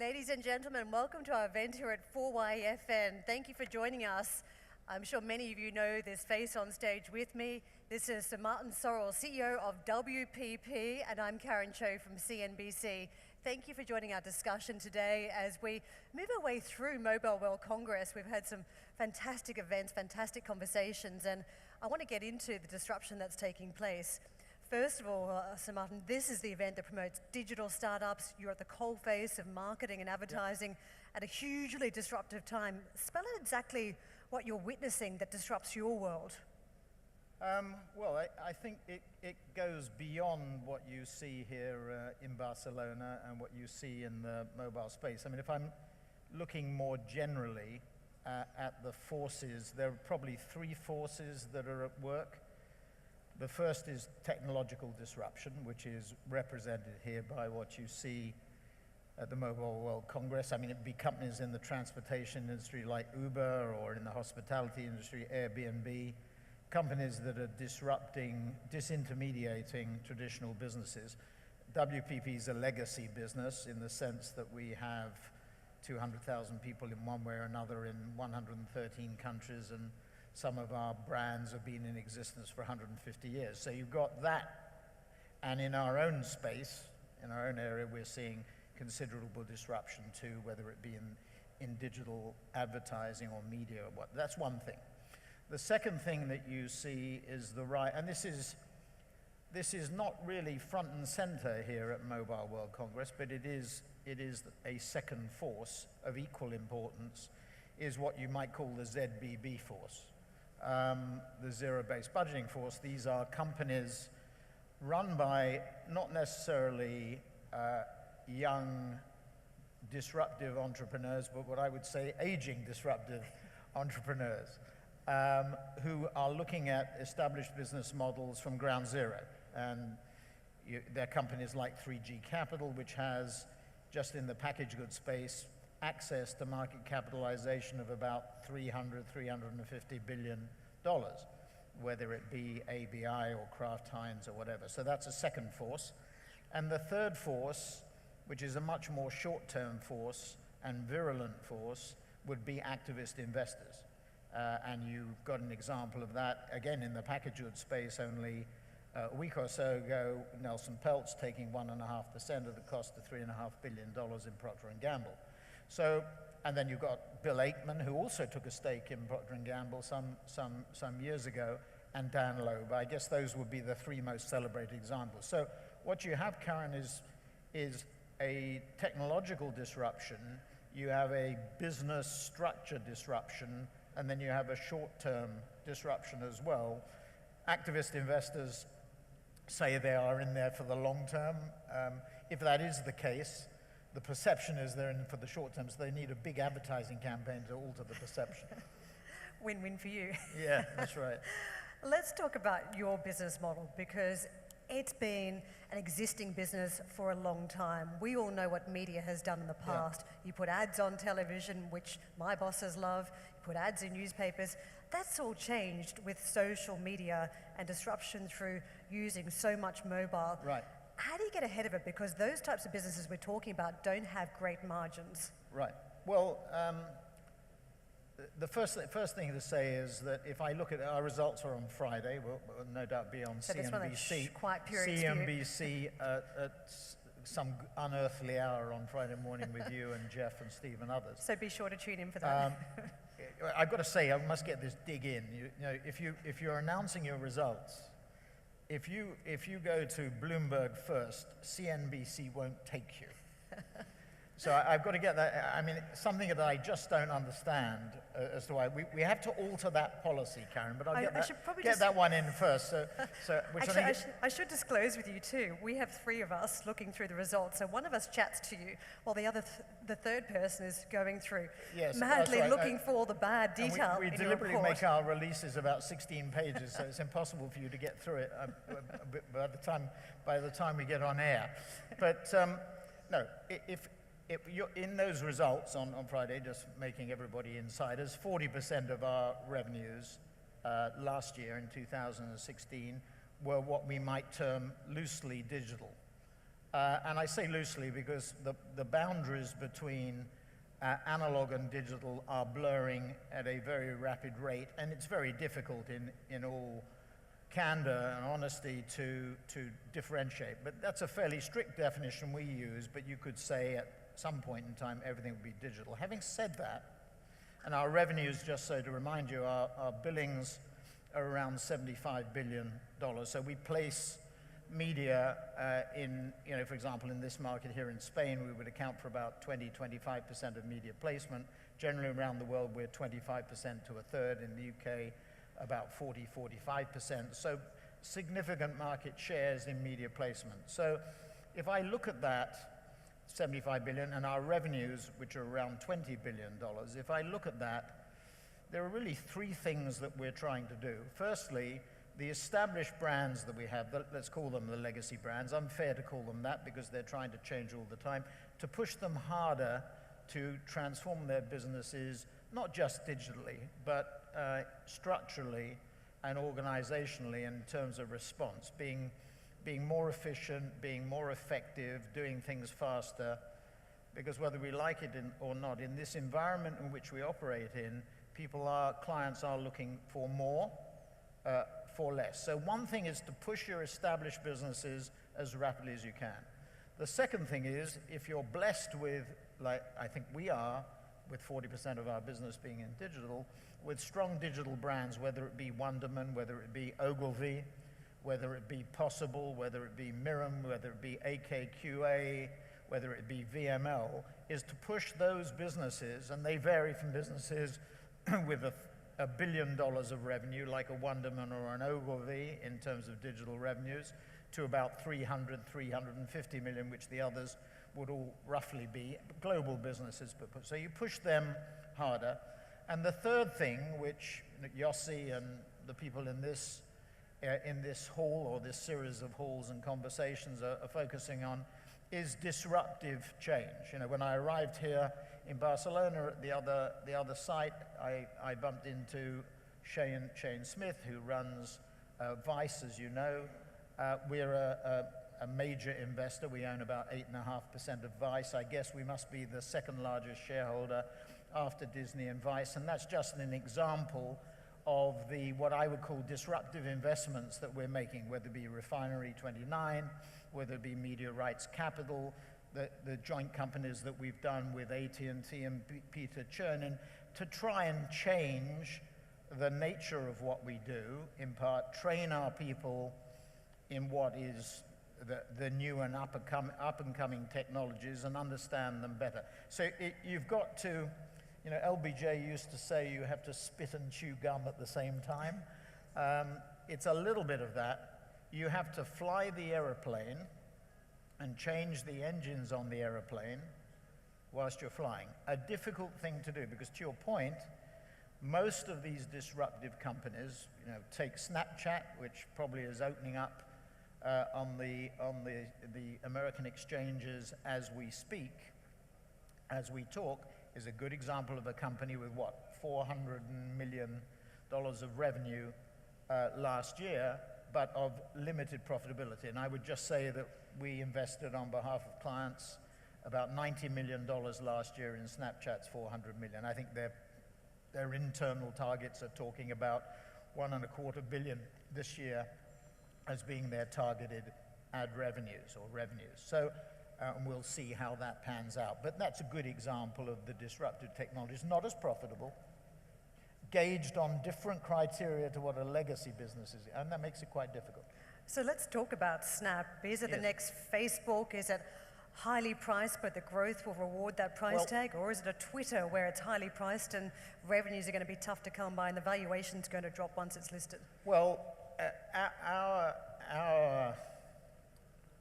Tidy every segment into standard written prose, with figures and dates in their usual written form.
Ladies and gentlemen, welcome to our event here at 4YFN. Thank you for joining us. I'm sure many of you know this face on stage with me. This is Sir Martin Sorrell, CEO of WPP, and I'm Karen Cho from CNBC. Thank you for joining our discussion today as we move our way through Mobile World Congress. We've had some fantastic events, fantastic conversations, and I want to get into the disruption that's taking place. First of all, Sir Martin, this is the event that promotes digital startups. You're at the coalface of marketing and advertising at a hugely disruptive time. Spell out exactly what you're witnessing that disrupts your world. Well, I think it goes beyond what you see here in Barcelona and what you see in the mobile space. I mean, if I'm looking more generally at the forces, there are probably three forces that are at work. The first is technological disruption, which is represented here by what you see at the Mobile World Congress. I mean, it'd be companies in the transportation industry like Uber, or in the hospitality industry, Airbnb, companies that are disrupting, disintermediating traditional businesses. WPP is a legacy business in the sense that we have 200,000 people in one way or another in 113 countries, and some of our brands have been in existence for 150 years. So you've got that. And in our own space, in our own area, we're seeing considerable disruption too, whether it be in digital advertising or media or what. That's one thing. The second thing that you see is the rise, and this is not really front and center here at Mobile World Congress, but it is a second force of equal importance, is what you might call the ZBB force. The zero-based budgeting force. These are companies run by not necessarily young, disruptive entrepreneurs, but what I would say aging disruptive entrepreneurs who are looking at established business models from ground zero. And they're companies like 3G Capital, which has, just in the packaged goods space, access to market capitalization of about $350 billion, whether it be ABI or Kraft Heinz or whatever. So that's a second force. And the third force, which is a much more short-term force and virulent force, would be activist investors. And you've got an example of that, again, in the packaged goods space. Only a week or so ago, Nelson Peltz taking 1.5% of the cost of $3.5 billion in Procter & Gamble. So, and then you've got Bill Ackman, who also took a stake in Procter & Gamble some years ago, and Dan Loeb. I guess those would be the three most celebrated examples. So what you have, Karen, is a technological disruption, you have a business structure disruption, and then you have a short-term disruption as well. Activist investors say they are in there for the long term. If that is the case, the perception is they're in for the short term, so they need a big advertising campaign to alter the perception. Win-win for you. Yeah, that's right. Let's talk about your business model, because it's been an existing business for a long time. We all know what media has done in the past. Yeah. You put ads on television, which my bosses love. You put ads in newspapers. That's all changed with social media and disruption through using so much mobile. Right. How do you get ahead of it? Because those types of businesses we're talking about don't have great margins. Right. Well, the first thing to say is that if I look at our results are on Friday, will no doubt be on so CNBC. Quite CNBC at some unearthly hour on Friday morning with you and Jeff and Steve and others. So be sure to tune in for that. I've got to say, I must get this dig in. You know, if you're announcing your results, if you go to Bloomberg first, CNBC won't take you. So I've got to get that. I mean, something that I just don't understand as to why we have to alter that policy, Karen. But I'll get that one in first. I should disclose with you too. We have three of us looking through the results. So one of us chats to you, while the third person is going through, madly looking for all the bad detail. We deliberately make our releases about 16 pages, so it's impossible for you to get through it by the time we get on air. But no, if you're in those results on Friday, just making everybody insiders, 40% of our revenues last year in 2016 were what we might term loosely digital. And I say loosely because the boundaries between analog and digital are blurring at a very rapid rate, and it's very difficult in all candor and honesty to differentiate. But that's a fairly strict definition we use, but you could say at some point in time everything would be digital. Having said that, and our revenues, just so to remind you, our billings are around $75 billion. So we place media in, for example, in this market here in Spain, we would account for about 20-25% of media placement. Generally around the world, we're 25% to a third. In the UK, about 40-45%. So significant market shares in media placement. So if I look at that 75 billion and our revenues, which are around $20 billion, if I look at that, there are really three things that we're trying to do. Firstly, the established brands that we have, let's call them the legacy brands, unfair to call them that because they're trying to change all the time, to push them harder to transform their businesses, not just digitally, but structurally and organizationally in terms of response, being more efficient, being more effective, doing things faster, because whether we like it or not, in this environment in which we operate in, clients are looking for more, for less. So one thing is to push your established businesses as rapidly as you can. The second thing is, if you're blessed with, like I think we are, with 40% of our business being in digital, with strong digital brands, whether it be Wonderman, whether it be Ogilvy, whether it be Possible, whether it be Mirum, whether it be AKQA, whether it be VML, is to push those businesses, and they vary from businesses with $1 billion of revenue, like a Wonderman or an Ogilvy in terms of digital revenues, to about 350 million, which the others would all roughly be global businesses. So you push them harder. And the third thing, which Yossi and the people in this hall or this series of halls and conversations are focusing on, is disruptive change. When I arrived here in Barcelona at the other site, I bumped into Shane Smith, who runs Vice, as you know. We're a major investor. We own about 8.5% of Vice. I guess we must be the second largest shareholder after Disney and Vice, and that's just an example of what I would call disruptive investments that we're making, whether it be Refinery 29, whether it be Media Rights Capital, the joint companies that we've done with AT&T and Peter Chernin, to try and change the nature of what we do, in part train our people in what is the new and up-and-coming technologies and understand them better. So you've got to, LBJ used to say you have to spit and chew gum at the same time. It's a little bit of that. You have to fly the aeroplane and change the engines on the aeroplane whilst you're flying. A difficult thing to do because, to your point, most of these disruptive companies, take Snapchat, which probably is opening up on the American exchanges as we speak, as we talk, is a good example of a company with $400 million of revenue last year, but of limited profitability. And I would just say that we invested on behalf of clients about $90 million last year in Snapchat's $400 million. I think their internal targets are talking about $1.25 billion this year as being their targeted ad revenues or revenues. So and we'll see how that pans out. But that's a good example of the disruptive technologies, not as profitable, gauged on different criteria to what a legacy business is, and that makes it quite difficult. So let's talk about Snap. Is it the next Facebook? Is it highly priced, but the growth will reward that price tag? Or is it a Twitter where it's highly priced and revenues are going to be tough to come by and the valuation's going to drop once it's listed? Well, our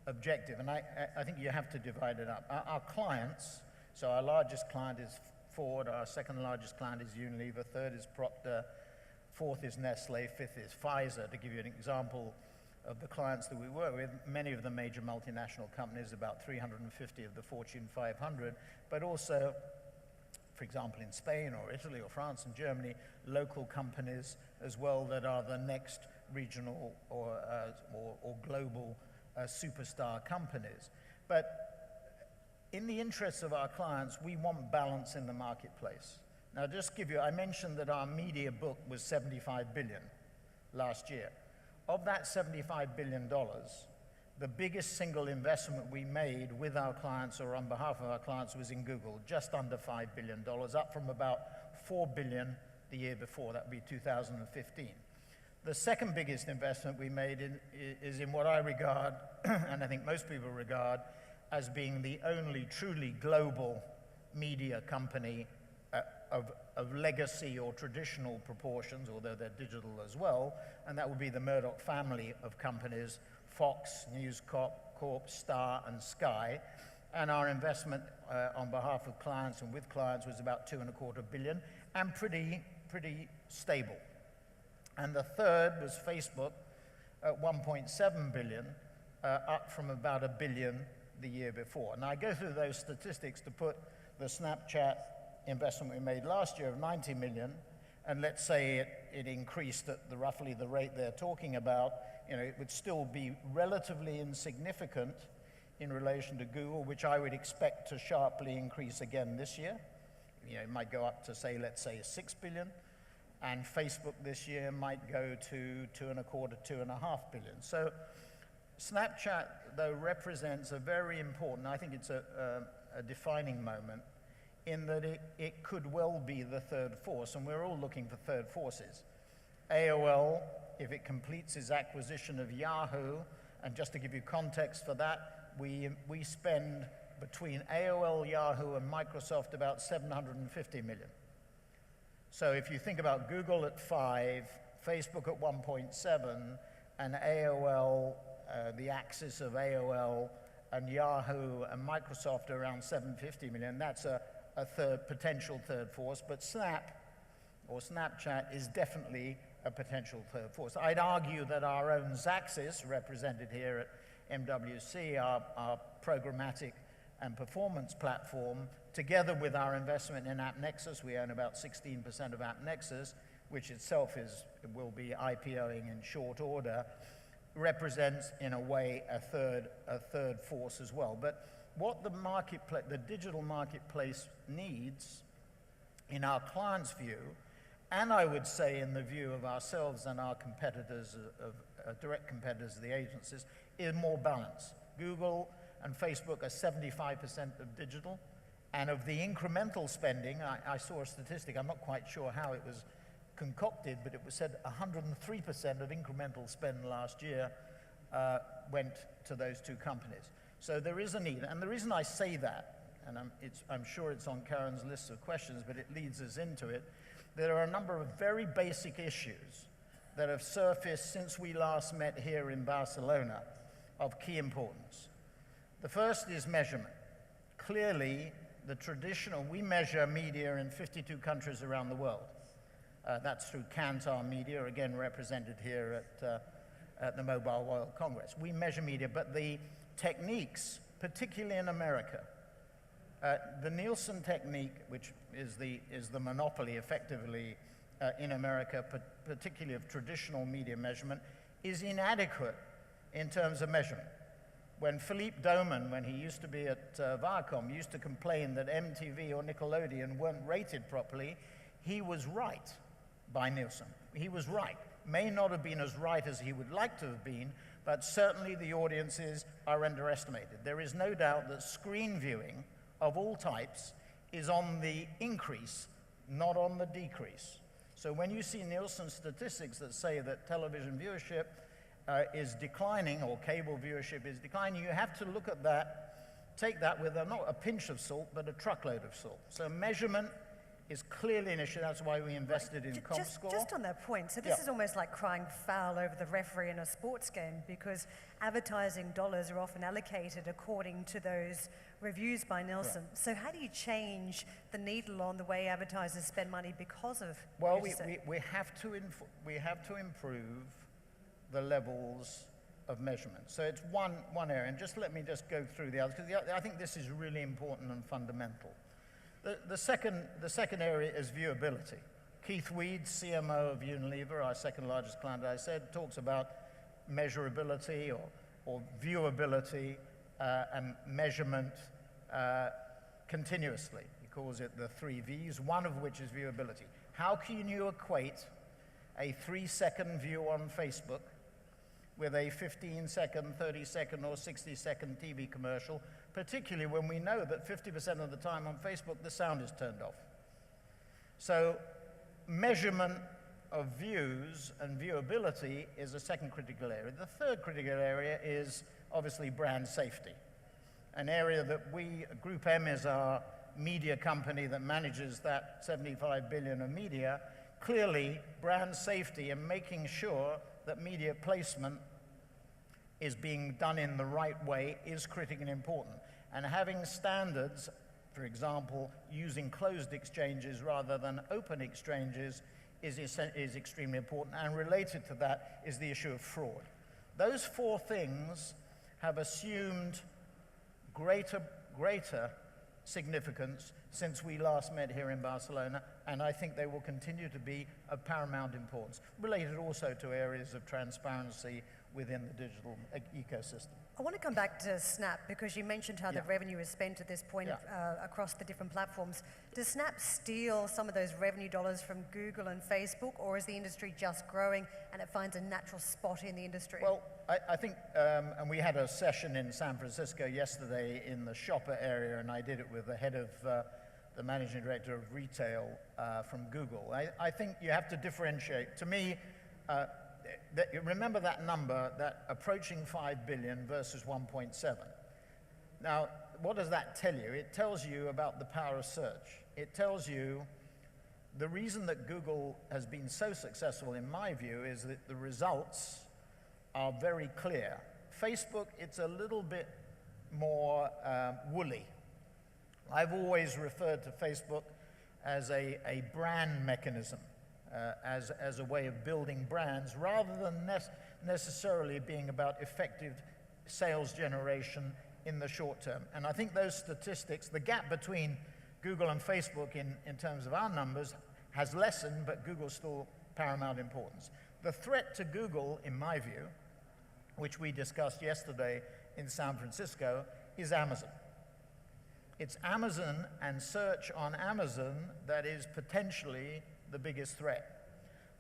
objective, and I think you have to divide it up. Our clients, so our largest client is Ford, our second largest client is Unilever, third is Procter, fourth is Nestle, fifth is Pfizer, to give you an example of the clients that we work with. Many of the major multinational companies, about 350 of the Fortune 500, but also, for example, in Spain or Italy or France and Germany, local companies as well that are the next regional or global superstar companies. But in the interests of our clients, we want balance in the marketplace. Now, just give you, I mentioned that our media book was $75 billion last year. Of that $75 billion, the biggest single investment we made with our clients or on behalf of our clients was in Google, just under $5 billion, up from about $4 billion the year before. That would be 2015. The second biggest investment we made is in what I regard, and I think most people regard, as being the only truly global media company of legacy or traditional proportions, although they're digital as well, and that would be the Murdoch family of companies, Fox, News Corp, Star, and Sky. And our investment on behalf of clients and with clients was about $2.25 billion, and pretty stable. And the third was Facebook at $1.7 billion, up from about $1 billion the year before. And I go through those statistics to put the Snapchat investment we made last year of $90 million, and let's say it increased at roughly the rate they're talking about, it would still be relatively insignificant in relation to Google, which I would expect to sharply increase again this year. It might go up to, let's say $6 billion, and Facebook this year might go to $2.25–2.5 billion. So Snapchat, though, represents a very important, I think it's a defining moment, in that it could well be the third force, and we're all looking for third forces. AOL, if it completes its acquisition of Yahoo, and just to give you context for that, we spend between AOL, Yahoo, and Microsoft about $750 million. So if you think about Google at 5, Facebook at 1.7, and AOL, the axis of AOL, and Yahoo and Microsoft around $750 million, that's a potential third force. But Snapchat is definitely a potential third force. I'd argue that our own Xaxis, represented here at MWC, our programmatic and performance platform, together with our investment in AppNexus, we own about 16% of AppNexus, which itself will be IPOing in short order, represents, in a way, a third force as well. But what the digital marketplace needs, in our clients' view, and I would say in the view of ourselves and our competitors, direct competitors of the agencies, is more balance. Google and Facebook are 75% of digital, and of the incremental spending, I saw a statistic, I'm not quite sure how it was concocted, but it was said 103% of incremental spend last year went to those two companies. So there is a need, and the reason I say that, and I'm sure it's on Karen's list of questions, but it leads us into it, there are a number of very basic issues that have surfaced since we last met here in Barcelona of key importance. The first is measurement. Clearly, we measure media in 52 countries around the world. That's through Kantar Media, again represented here at the Mobile World Congress. We measure media, but the techniques, particularly in America, the Nielsen technique, which is the monopoly effectively in America, particularly of traditional media measurement, is inadequate in terms of measurement. When Philippe Doman, when he used to be at Viacom, used to complain that MTV or Nickelodeon weren't rated properly, he was right by Nielsen. He was right. May not have been as right as he would like to have been, but certainly the audiences are underestimated. There is no doubt that screen viewing of all types is on the increase, not on the decrease. So when you see Nielsen statistics that say that television viewership is declining, or cable viewership is declining, you have to look at that, take that with not a pinch of salt, but a truckload of salt. So measurement is clearly an issue. That's why we invested in ComScore. Just on that point, so this is almost like crying foul over the referee in a sports game, because advertising dollars are often allocated according to those reviews by Nielsen. Right. So how do you change the needle on the way advertisers spend money because of we have to improve the levels of measurement. So it's one area, and let me go through the others, because I think this is really important and fundamental. The second area is viewability. Keith Weed, CMO of Unilever, our second largest client, I said, talks about measurability or viewability and measurement continuously. He calls it the 3 V's, one of which is viewability. How can you equate a 3-second view on Facebook with a 15-second, 30-second, or 60-second TV commercial, particularly when we know that 50% of the time on Facebook the sound is turned off? So measurement of views and viewability is a second critical area. The third critical area is obviously brand safety, an area that we, Group M is our media company that manages that 75 billion of media. Clearly, brand safety and making sure that media placement is being done in the right way is critically important. And having standards, for example, using closed exchanges rather than open exchanges is extremely important. And related to that is the issue of fraud. Those 4 things have assumed greater significance since we last met here in Barcelona, and I think they will continue to be of paramount importance, related also to areas of transparency within the digital ecosystem. I want to come back to Snap, because you mentioned how the revenue is spent at this point across the different platforms. Does Snap steal some of those revenue dollars from Google and Facebook, or is the industry just growing and it finds a natural spot in the industry? Well, I think, and we had a session in San Francisco yesterday in the shopper area, and I did it with the head of the managing director of retail from Google. I think you have to differentiate. To me, remember that number, that approaching 5 billion versus 1.7. Now, what does that tell you? It tells you about the power of search. It tells you the reason that Google has been so successful, in my view, is that the results are very clear. Facebook, it's a little bit more woolly. I've always referred to Facebook as a brand mechanism. As a way of building brands, rather than necessarily being about effective sales generation in the short term. And I think those statistics, the gap between Google and Facebook in terms of our numbers has lessened, but Google's still paramount importance. The threat to Google, in my view, which we discussed yesterday in San Francisco, is Amazon. It's Amazon and search on Amazon that is potentially the biggest threat.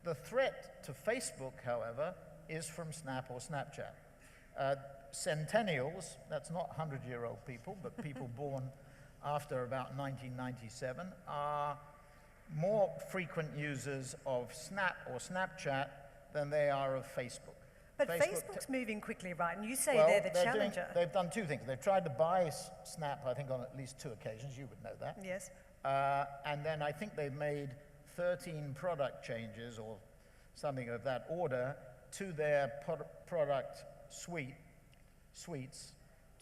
The threat to Facebook, however, is from Snap or Snapchat. Centennials, that's not 100-year-old people, but people born after about 1997, are more frequent users of Snap or Snapchat than they are of Facebook. But Facebook's moving quickly, right? And you say they're the challenger. They've done 2 things. They've tried to buy Snap, I think, on at least 2 occasions. You would know that. Yes. And then I think they've made 13 product changes or something of that order to their product suites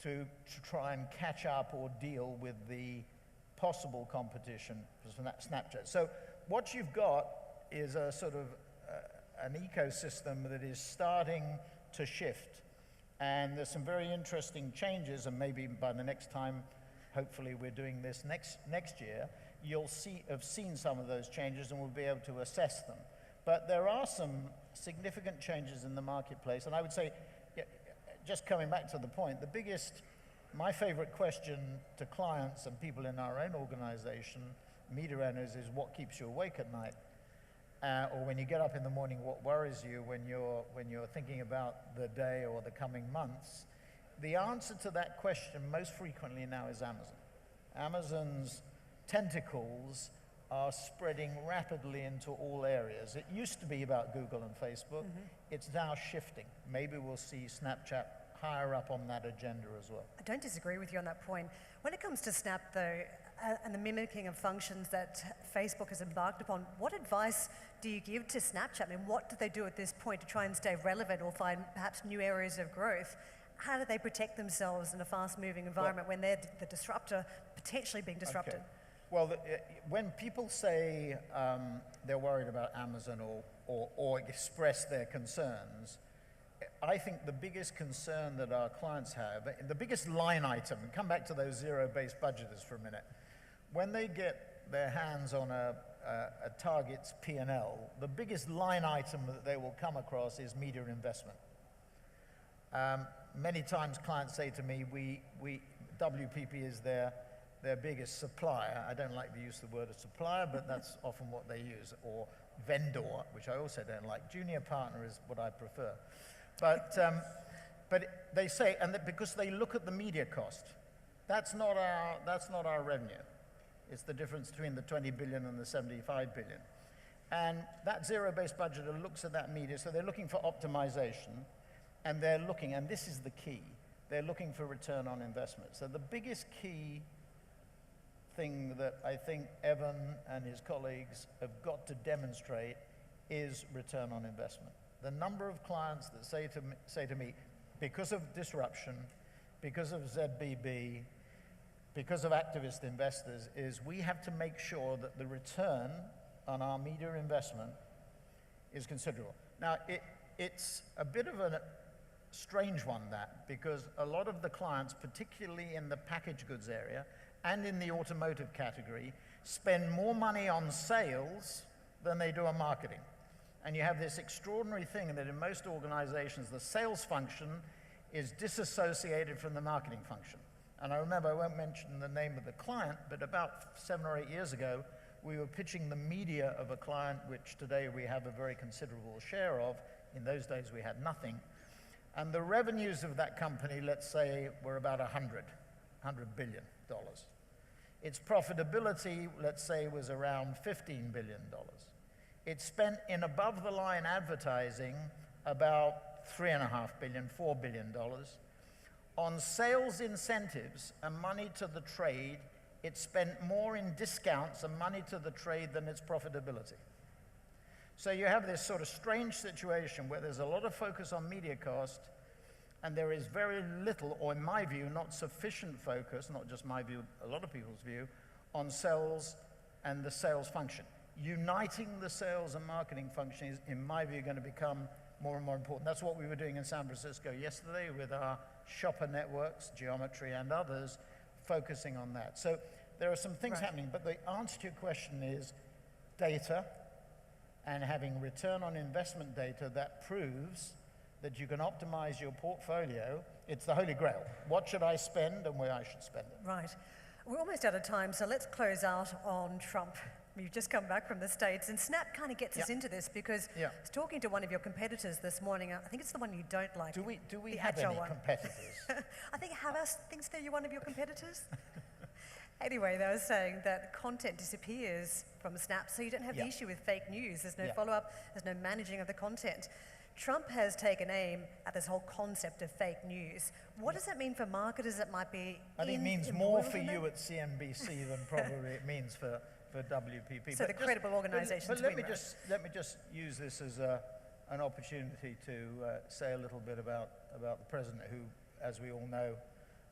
to try and catch up or deal with the possible competition for Snapchat. So what you've got is a sort of an ecosystem that is starting to shift, and there's some very interesting changes, and maybe by the next time, hopefully we're doing this next year, you'll have seen some of those changes and we'll be able to assess them. But there are some significant changes in the marketplace, and I would say, just coming back to the point, my favorite question to clients and people in our own organization, media owners, is what keeps you awake at night? Or when you get up in the morning, what worries you when you're thinking about the day or the coming months? The answer to that question most frequently now is Amazon. Amazon's tentacles are spreading rapidly into all areas. It used to be about Google and Facebook. It's now shifting. Maybe we'll see Snapchat higher up on that agenda as well. I don't disagree with you on that point. When it comes to Snap, though, and the mimicking of functions that Facebook has embarked upon, what advice do you give to Snapchat? I mean, what do they do at this point to try and stay relevant or find perhaps new areas of growth? How do they protect themselves in a fast-moving environment when they're the disruptor, potentially being disrupted? Okay. Well, when people say they're worried about Amazon or express their concerns, I think the biggest concern that our clients have, the biggest line item, and come back to those zero-based budgeters for a minute, when they get their hands on a target's P&L, the biggest line item that they will come across is media investment. Many times clients say to me, WPP is their biggest supplier. I don't like the use of the word of supplier, but that's often what they use, or vendor, which I also don't like. Junior partner is what I prefer. But they say, and that because they look at the media cost, that's not our revenue. It's the difference between the 20 billion and the 75 billion. And that zero-based budgeter looks at that media, so they're looking for optimization, and they're looking, and this is the key, they're looking for return on investment. So the biggest key thing that I think Evan and his colleagues have got to demonstrate is return on investment. The number of clients that say to me, because of disruption, because of ZBB, because of activist investors, is we have to make sure that the return on our media investment is considerable. Now, it's a bit of a strange one, that, because a lot of the clients, particularly in the packaged goods area and in the automotive category, spend more money on sales than they do on marketing. And you have this extraordinary thing that in most organizations, the sales function is disassociated from the marketing function. And I remember, I won't mention the name of the client, but about 7 or 8 years ago, we were pitching the media of a client, which today we have a very considerable share of. In those days, we had nothing. And the revenues of that company, let's say, were about $100 billion. Its profitability, let's say, was around $15 billion. It spent in above-the-line advertising about $3.5 billion, $4 billion. On sales incentives and money to the trade, it spent more in discounts and money to the trade than its profitability. So you have this sort of strange situation where there's a lot of focus on media cost, and there is very little, or in my view, not sufficient focus, not just my view, a lot of people's view, on sales and the sales function. Uniting the sales and marketing function is, in my view, going to become more and more important. That's what we were doing in San Francisco yesterday with our shopper networks, Geometry and others, focusing on that. So there are some things happening, but the answer to your question is data and having return on investment data that proves that you can optimize your portfolio. It's the holy grail. What should I spend and where I should spend it? Right. We're almost out of time, so let's close out on Trump. You've just come back from the States, and Snap kind of gets us into this because I was talking to one of your competitors this morning. I think it's the one you don't like. Do we have any competitors? I think Havas thinks that you're one of your competitors. Anyway, they were saying that content disappears from Snap, so you don't have the issue with fake news. There's no follow-up, there's no managing of the content. Trump has taken aim at this whole concept of fake news. What does that mean for marketers that might be I think it means more for you at CNBC than probably it means for WPP. So the credible organizations. But let me just use this as an opportunity to say a little bit about the president, who, as we all know,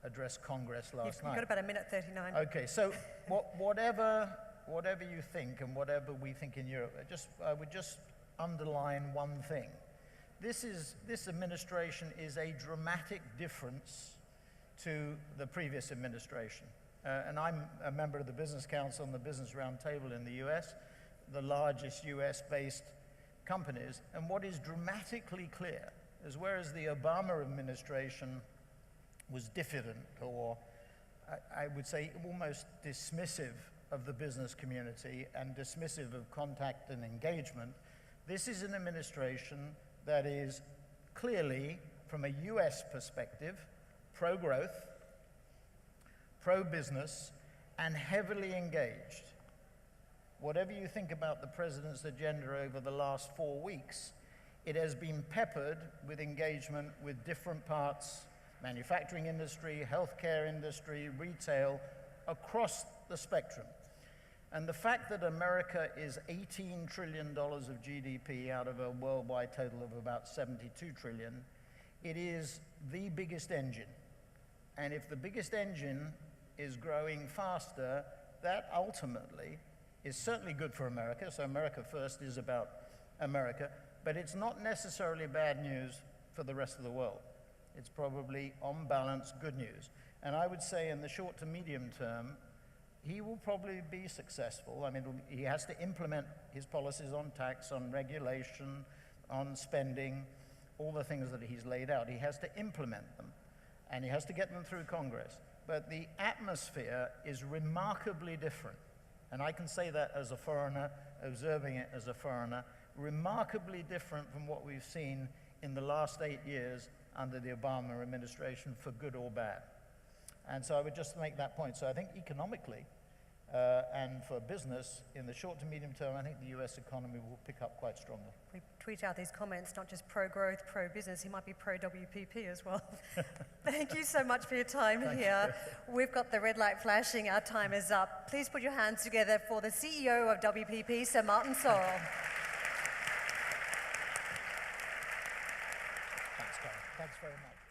addressed Congress last night. You've got about 1:39. Okay, so whatever you think and whatever we think in Europe, I would just underline one thing. This administration is a dramatic difference to the previous administration. And I'm a member of the Business Council and the Business Roundtable in the US, the largest US-based companies. And what is dramatically clear is whereas the Obama administration was diffident, or I would say almost dismissive of the business community and dismissive of contact and engagement, this is an administration that is clearly, from a US perspective, pro-growth, pro-business, and heavily engaged. Whatever you think about the president's agenda over the last 4 weeks, it has been peppered with engagement with different parts, manufacturing industry, healthcare industry, retail, across the spectrum. And the fact that America is $18 trillion of GDP out of a worldwide total of about 72 trillion, it is the biggest engine. And if the biggest engine is growing faster, that ultimately is certainly good for America. So America First is about America, but it's not necessarily bad news for the rest of the world. It's probably, on balance, good news. And I would say in the short to medium term, he will probably be successful. I mean, he has to implement his policies on tax, on regulation, on spending, all the things that he's laid out. He has to implement them, and he has to get them through Congress. But the atmosphere is remarkably different. And I can say that as a foreigner, observing it as a foreigner, remarkably different from what we've seen in the last 8 years under the Obama administration, for good or bad. And so I would just make that point. So I think economically, and for business, in the short to medium term, I think the US economy will pick up quite strongly. We tweet out these comments, not just pro-growth, pro-business, he might be pro-WPP as well. Thank you so much for your time here. We've got the red light flashing, our time is up. Please put your hands together for the CEO of WPP, Sir Martin Sorrell. Thanks, Karen. Thanks very much.